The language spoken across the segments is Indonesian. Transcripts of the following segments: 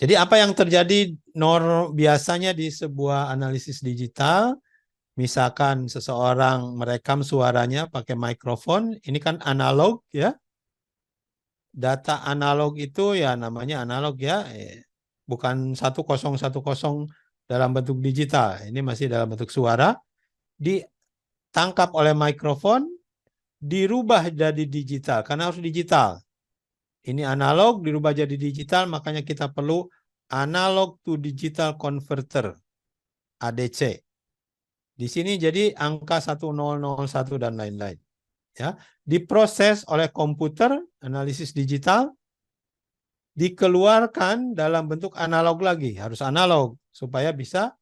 Jadi apa yang terjadi biasanya di sebuah analisis digital, misalkan seseorang merekam suaranya pakai mikrofon, ini kan analog ya. Data analog itu ya namanya analog ya, bukan 1010 dalam bentuk digital. Ini masih dalam bentuk suara, ditangkap oleh mikrofon, dirubah jadi digital karena harus digital. Ini analog dirubah jadi digital, makanya kita perlu analog to digital converter, ADC. Di sini jadi angka 1001 dan lain-lain. Ya, diproses oleh komputer, analisis digital, dikeluarkan dalam bentuk analog lagi. Harus analog supaya bisa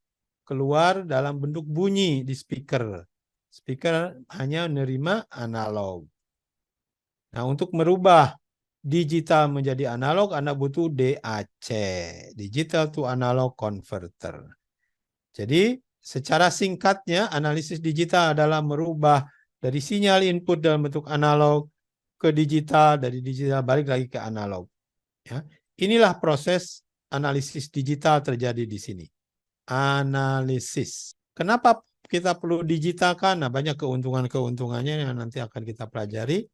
keluar dalam bentuk bunyi di speaker. Speaker hanya menerima analog. Nah, untuk merubah digital menjadi analog, Anda butuh DAC, Digital to Analog Converter. Jadi, secara singkatnya, analisis digital adalah merubah dari sinyal input dalam bentuk analog ke digital, dari digital balik lagi ke analog. Ya. Inilah proses analisis digital terjadi di sini. Analisis. Kenapa kita perlu digitalkan? Nah, banyak keuntungan-keuntungannya yang nanti akan kita pelajari.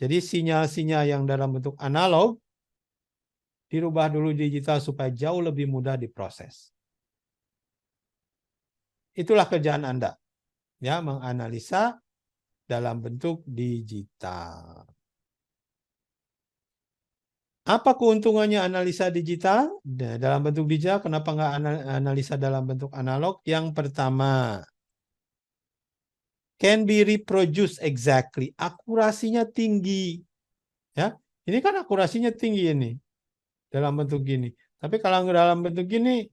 Jadi sinyal-sinyal yang dalam bentuk analog dirubah dulu digital supaya jauh lebih mudah diproses. Itulah kerjaan Anda, ya, menganalisa dalam bentuk digital. Apa keuntungannya analisa digital? Dalam bentuk digital, kenapa nggak analisa dalam bentuk analog? Yang pertama, can be reproduced exactly. Akurasinya tinggi. Ya, ini kan akurasinya tinggi ini dalam bentuk gini. Tapi kalau dalam bentuk gini,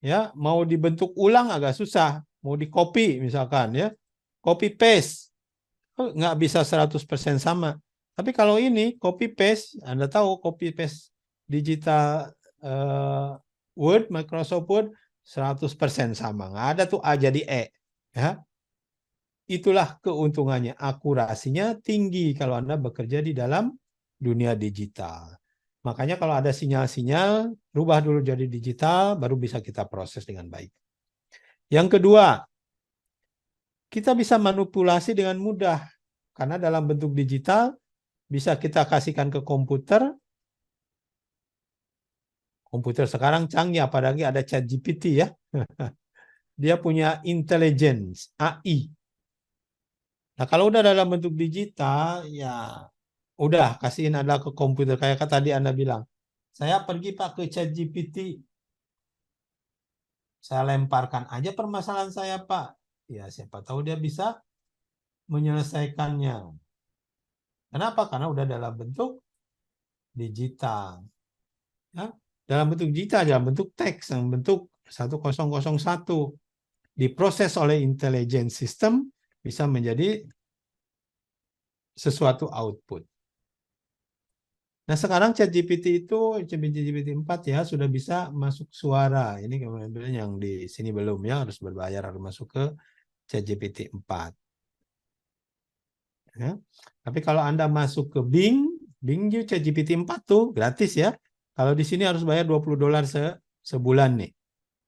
ya mau dibentuk ulang agak susah. Mau di copy misalkan, ya copy paste nggak bisa 100% sama. Tapi kalau ini copy paste, Anda tahu copy paste digital Word, Microsoft Word 100% sama. Nggak ada tuh A jadi E. Ya. Itulah keuntungannya. Akurasinya tinggi kalau Anda bekerja di dalam dunia digital. Makanya kalau ada sinyal-sinyal, rubah dulu jadi digital, baru bisa kita proses dengan baik. Yang kedua, kita bisa manipulasi dengan mudah. Karena dalam bentuk digital, bisa kita kasihkan ke komputer. Komputer sekarang canggih, apalagi ada ChatGPT ya. Dia punya intelligence, AI. Nah, kalau udah dalam bentuk digital, ya udah kasihin ada ke komputer. Kayak tadi Anda bilang, saya pergi Pak ke ChatGPT, saya lemparkan aja permasalahan saya Pak. Ya siapa tahu dia bisa menyelesaikannya. Kenapa? Karena udah dalam bentuk digital. Ya, dalam bentuk digital, dalam bentuk teks, dalam bentuk 1001. Diproses oleh intelligence system, bisa menjadi sesuatu output. Nah sekarang ChatGPT itu, ChatGPT 4 ya, sudah bisa masuk suara. Ini kemudian yang di sini belum ya, harus berbayar, harus masuk ke ChatGPT 4. Ya. Tapi kalau Anda masuk ke Bing juga ChatGPT 4 tuh gratis ya. Kalau di sini harus bayar $20 sebulan nih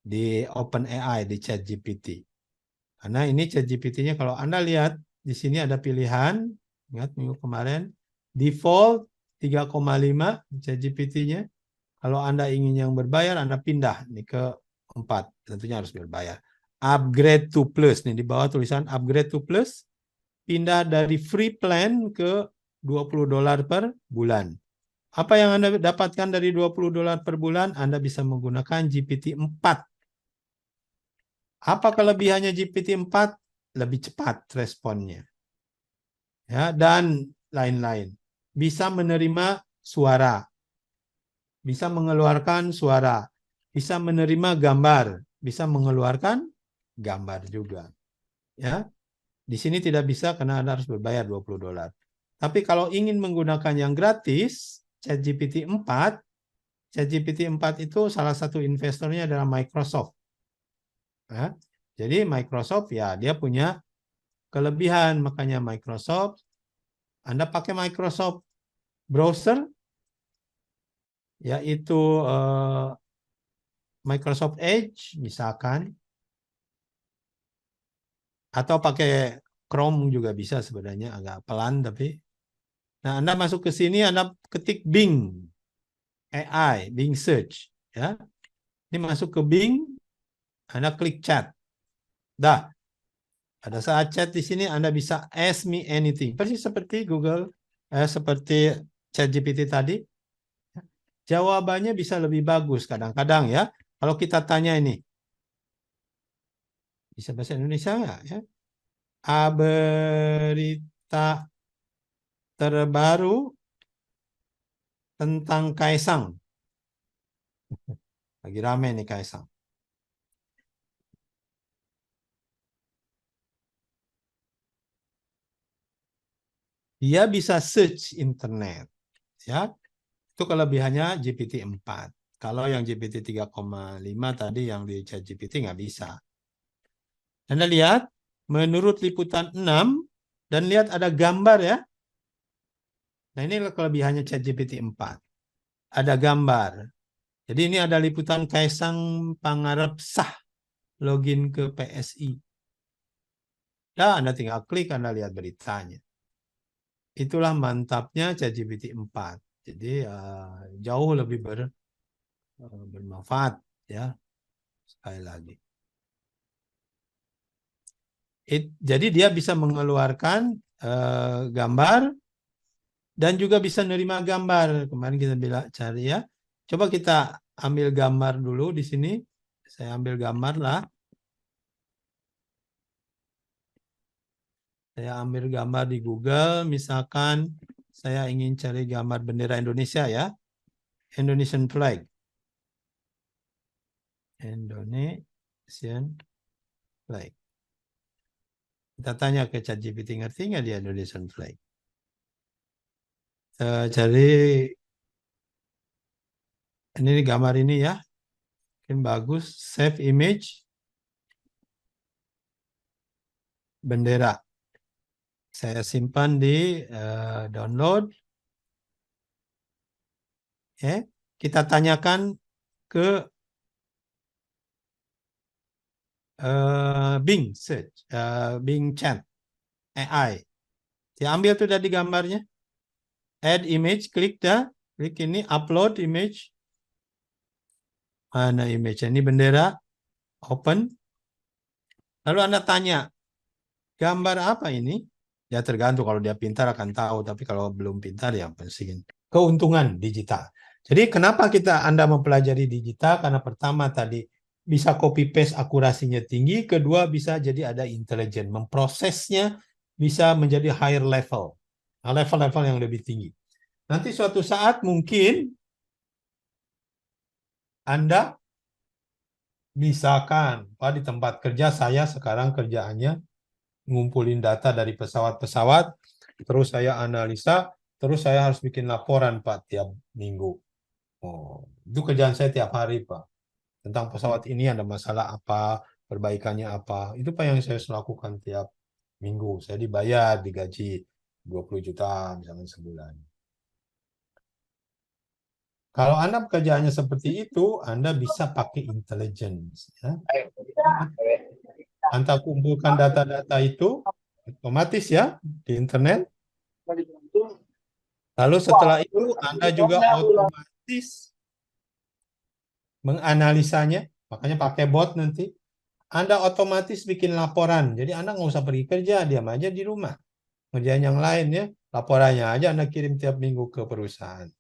di OpenAI, di ChatGPT. Karena ini ChatGPT-nya kalau Anda lihat di sini ada pilihan, ingat minggu kemarin, default 3,5 ChatGPT-nya. Kalau Anda ingin yang berbayar, Anda pindah nih ke 4, tentunya harus berbayar. Upgrade to plus, nih di bawah tulisan upgrade to plus, pindah dari free plan ke $20 per bulan. Apa yang Anda dapatkan dari $20 per bulan? Anda bisa menggunakan GPT-4. Apa kelebihannya GPT-4? Lebih cepat responnya. Ya, dan lain-lain. Bisa menerima suara. Bisa mengeluarkan suara. Bisa menerima gambar. Bisa mengeluarkan gambar juga. Ya. Di sini tidak bisa karena Anda harus berbayar $20. Tapi kalau ingin menggunakan yang gratis, ChatGPT 4, ChatGPT 4 itu salah satu investornya adalah Microsoft. Ya. Jadi Microsoft ya dia punya kelebihan, makanya Microsoft, Anda pakai Microsoft browser, yaitu Microsoft Edge misalkan, atau pakai Chrome juga bisa sebenarnya, agak pelan tapi. Nah, Anda masuk ke sini, Anda ketik Bing AI, Bing Search, ya. Ini masuk ke Bing, Anda klik chat. Dah. Pada saat chat di sini Anda bisa ask me anything. Persis seperti Google, seperti ChatGPT tadi. Jawabannya bisa lebih bagus kadang-kadang ya. Kalau kita tanya ini, bisa bahasa Indonesia nggak ya? Berita terbaru tentang Kaisang. Lagi rame nih Kaisang. Dia bisa search internet. Ya, itu kelebihannya GPT-4. Kalau yang GPT 3,5 tadi yang di ChatGPT nggak bisa. Anda lihat, menurut liputan 6, dan lihat ada gambar ya. Nah, ini kelebihannya ChatGPT 4. Ada gambar. Jadi ini ada liputan Kaisang Pangarep sah login ke PSI. Nah, Anda tinggal klik, Anda lihat beritanya. Itulah mantapnya ChatGPT 4. Jadi jauh lebih bermanfaat ya. Sekali lagi. Jadi dia bisa mengeluarkan gambar dan juga bisa nerima gambar. Kemarin kita bilang cari ya. Coba kita ambil gambar dulu di sini. Saya ambil gambar lah. Saya ambil gambar di Google. Misalkan saya ingin cari gambar bendera Indonesia ya. Indonesian flag. Indonesian flag. Kita tanya ke ChatGPT, ngerti nggak dia Indonesian flag? Cari ini gambar ini ya. Mungkin bagus. Save image. Bendera. Saya simpan di download. Ya. Kita tanyakan ke Bing Search, Bing Chat AI. Diambil tuh dari gambarnya. Add image, klik dah. Klik ini, upload image. Mana image? Ini bendera. Open. Lalu Anda tanya, gambar apa ini? Ya tergantung, kalau dia pintar akan tahu. Tapi kalau belum pintar ya penting. Keuntungan digital. Jadi kenapa Anda mempelajari digital? Karena pertama tadi bisa copy paste akurasinya tinggi. Kedua bisa jadi ada intelijen. Memprosesnya bisa menjadi higher level. Nah, level-level yang lebih tinggi. Nanti suatu saat mungkin Anda misalkan, Pak, di tempat kerja saya sekarang kerjaannya ngumpulin data dari pesawat-pesawat, terus saya analisa, terus saya harus bikin laporan, Pak, tiap minggu. Oh, itu kerjaan saya tiap hari, Pak. Tentang pesawat ini ada masalah apa, perbaikannya apa. Itu Pak yang saya lakukan tiap minggu. Saya dibayar, digaji 20 juta misalnya sebulan. Kalau Anda pekerjaannya seperti itu, Anda bisa pakai intelligence. Ya. Anda kumpulkan data-data itu otomatis ya di internet. Lalu setelah itu Anda juga otomatis menganalisanya. Makanya pakai bot nanti. Anda otomatis bikin laporan. Jadi Anda nggak usah pergi kerja, diam aja di rumah. Ngerjain yang lain ya. Laporannya aja Anda kirim tiap minggu ke perusahaan.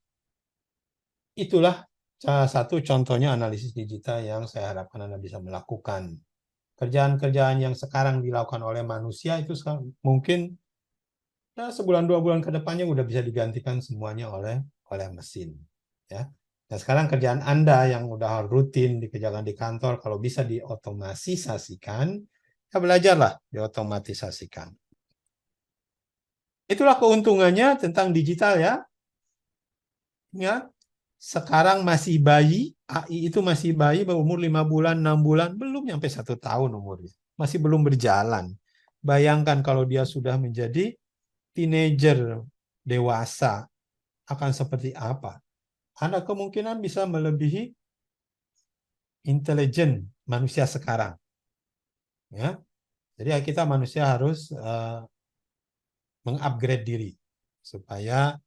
Itulah salah satu contohnya analisis digital yang saya harapkan Anda bisa melakukan. Kerjaan-kerjaan yang sekarang dilakukan oleh manusia itu mungkin ya, sebulan 2 bulan ke depannya udah bisa digantikan semuanya oleh mesin. Ya. Nah sekarang kerjaan Anda yang udah rutin dikerjakan di kantor, kalau bisa diotomatisasikan, ya belajarlah diotomatisasikan. Itulah keuntungannya tentang digital ya. Ingat, sekarang masih bayi, AI itu masih bayi berumur 5 bulan, 6 bulan, belum sampai 1 tahun umurnya. Masih belum berjalan. Bayangkan kalau dia sudah menjadi teenager, dewasa, akan seperti apa? Ada kemungkinan bisa melebihi intelijen manusia sekarang. Ya, jadi kita manusia harus mengupgrade diri supaya